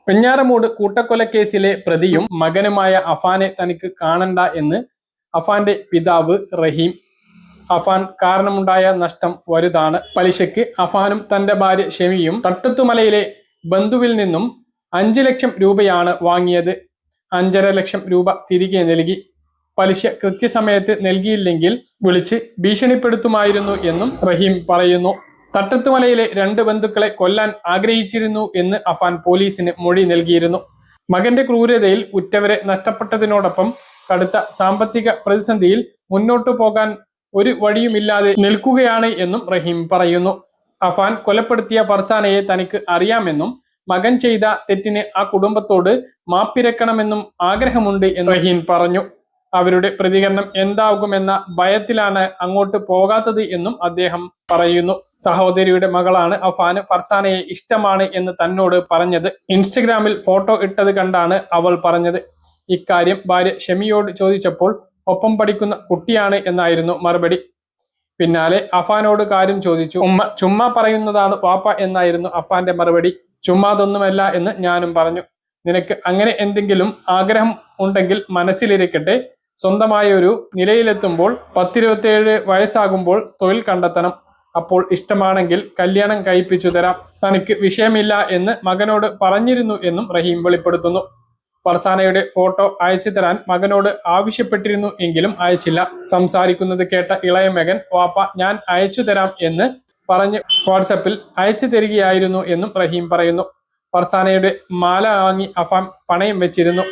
വെഞ്ഞാറമൂട് കൂട്ടക്കൊലക്കേസിലെ പ്രതിയും മകനുമായ അഫാനെ തനിക്ക് കാണണ്ട എന്ന് അഫാന്റെ പിതാവ് റഹീം. അഫാൻ കാരണമുണ്ടായ നഷ്ടം വലുതാണ്. പലിശയ്ക്ക് അഫാനും തന്റെ ഭാര്യ ഷെമിയും തട്ടത്തുമലയിലെ ബന്ധുവിൽ നിന്നും 5 ലക്ഷം രൂപയാണ് വാങ്ങിയത്. 5.5 ലക്ഷം രൂപ തിരികെ നൽകി. പലിശ കൃത്യസമയത്ത് നൽകിയില്ലെങ്കിൽ വിളിച്ച് ഭീഷണിപ്പെടുത്തുമായിരുന്നു എന്നും റഹീം പറയുന്നു. തട്ടത്തുമലയിലെ 2 ബന്ധുക്കളെ കൊല്ലാൻ ആഗ്രഹിച്ചിരുന്നു എന്ന് അഫാൻ പോലീസിന് മൊഴി നൽകിയിരുന്നു. മകന്റെ ക്രൂരതയിൽ ഉറ്റവരെ നഷ്ടപ്പെട്ടതിനോടൊപ്പം കടുത്ത സാമ്പത്തിക പ്രതിസന്ധിയിൽ മുന്നോട്ടു പോകാൻ ഒരു വഴിയുമില്ലാതെ നിൽക്കുകയാണ് എന്നും റഹീം പറയുന്നു. അഫാൻ കൊലപ്പെടുത്തിയ ഫർസാനയെ തനിക്ക് അറിയാമെന്നും മകൻ ചെയ്ത തെറ്റിന് ആ കുടുംബത്തോട് മാപ്പിരക്കണമെന്നും ആഗ്രഹമുണ്ട് എന്ന് റഹീം പറഞ്ഞു. അവരുടെ പ്രതികരണം എന്താകുമെന്ന ഭയത്തിലാണ് അങ്ങോട്ട് പോകാത്തത് എന്നും അദ്ദേഹം പറയുന്നു. സഹോദരിയുടെ മകളാണ് അഫാന് ഫർസാനയെ ഇഷ്ടമാണ് എന്ന് തന്നോട് പറഞ്ഞത്. ഇൻസ്റ്റഗ്രാമിൽ ഫോട്ടോ ഇട്ടത് കണ്ടാണ് അവൾ പറഞ്ഞത്. ഇക്കാര്യം ഭാര്യ ഷെമിയോട് ചോദിച്ചപ്പോൾ ഒപ്പം പഠിക്കുന്ന കുട്ടിയാണ് എന്നായിരുന്നു മറുപടി. പിന്നാലെ അഫാനോട് കാര്യം ചോദിച്ചു. ഉമ്മ ചുമ്മാ പറയുന്നതാണ് വാപ്പ എന്നായിരുന്നു അഫാന്റെ മറുപടി. ചുമ്മാതൊന്നുമല്ല എന്ന് ഞാനും പറഞ്ഞു. നിനക്ക് അങ്ങനെ എന്തെങ്കിലും ആഗ്രഹം ഉണ്ടെങ്കിൽ മനസ്സിലിരിക്കട്ടെ. സ്വന്തമായ ഒരു നിലയിലെത്തുമ്പോൾ 10-27 വയസ്സാകുമ്പോൾ തൊഴിൽ കണ്ടെത്തണം. അപ്പോൾ ഇഷ്ടമാണെങ്കിൽ കല്യാണം കഴിപ്പിച്ചു തരാം. തനിക്ക് വിഷയമില്ല എന്ന് മകനോട് പറഞ്ഞിരുന്നു എന്നും റഹീം വെളിപ്പെടുത്തുന്നു. ഫർസാനയുടെ ഫോട്ടോ അയച്ചു തരാൻ മകനോട് ആവശ്യപ്പെട്ടിരുന്നു എങ്കിലും അയച്ചില്ല. സംസാരിക്കുന്നത് കേട്ട ഇളയ മകൻ വാപ്പ ഞാൻ അയച്ചു തരാം എന്ന് പറഞ്ഞ് വാട്സപ്പിൽ അയച്ചു തരികയായിരുന്നു എന്നും റഹീം പറയുന്നു. ഫർസാനയുടെ മാല വാങ്ങി അഫാൻ പണയം വെച്ചിരുന്നു.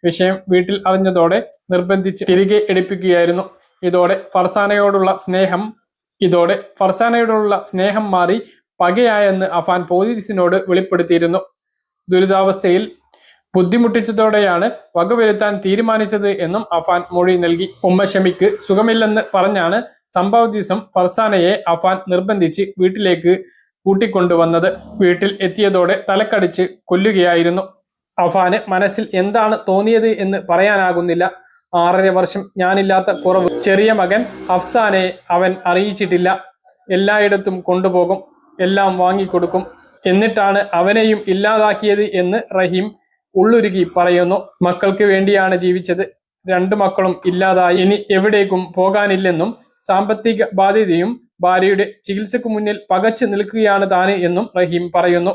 വിഷയം വീട്ടിൽ അറിഞ്ഞതോടെ നിർബന്ധിച്ച് തിരികെ എടുപ്പിക്കുകയായിരുന്നു. ഇതോടെ ഫർസാനയോടുള്ള സ്നേഹം മാറി പകയായെന്ന് അഫാൻ പോലീസിനോട് വെളിപ്പെടുത്തിയിരുന്നു. ദുരിതാവസ്ഥയിൽ ബുദ്ധിമുട്ടിച്ചതോടെയാണ് വകവരുത്താൻ തീരുമാനിച്ചത് എന്നും അഫാൻ മൊഴി നൽകി. ഉമ്മ ഷെമിക്ക് സുഖമില്ലെന്ന് പറഞ്ഞാണ് സംഭവ ദിവസം ഫർസാനയെ അഫാൻ നിർബന്ധിച്ച് വീട്ടിലേക്ക് കൂട്ടിക്കൊണ്ടുവന്നത്. വീട്ടിൽ എത്തിയതോടെ തലക്കടിച്ച് കൊല്ലുകയായിരുന്നു. അഫാന് മനസ്സിൽ എന്താണ് തോന്നിയത് എന്ന് പറയാനാകുന്നില്ല. 6.5 വർഷം ഞാനില്ലാത്ത കുറവ് ചെറിയ മകൻ അഫ്സാനെ അവൻ അറിയിച്ചിട്ടില്ല. എല്ലായിടത്തും കൊണ്ടുപോകും, എല്ലാം വാങ്ങിക്കൊടുക്കും, എന്നിട്ടാണ് അവനെയും ഇല്ലാതാക്കിയത് എന്ന് റഹീം ഉള്ളുരുകി പറയുന്നു. മക്കൾക്ക് വേണ്ടിയാണ് ജീവിച്ചത്. 2 മക്കളും ഇല്ലാതായി. ഇനി എവിടേക്കും പോകാനില്ലെന്നും സാമ്പത്തിക ബാധ്യതയും ഭാര്യയുടെ ചികിത്സയ്ക്ക് മുന്നിൽ പകച്ചു നിൽക്കുകയാണ് താന് എന്നും റഹീം പറയുന്നു.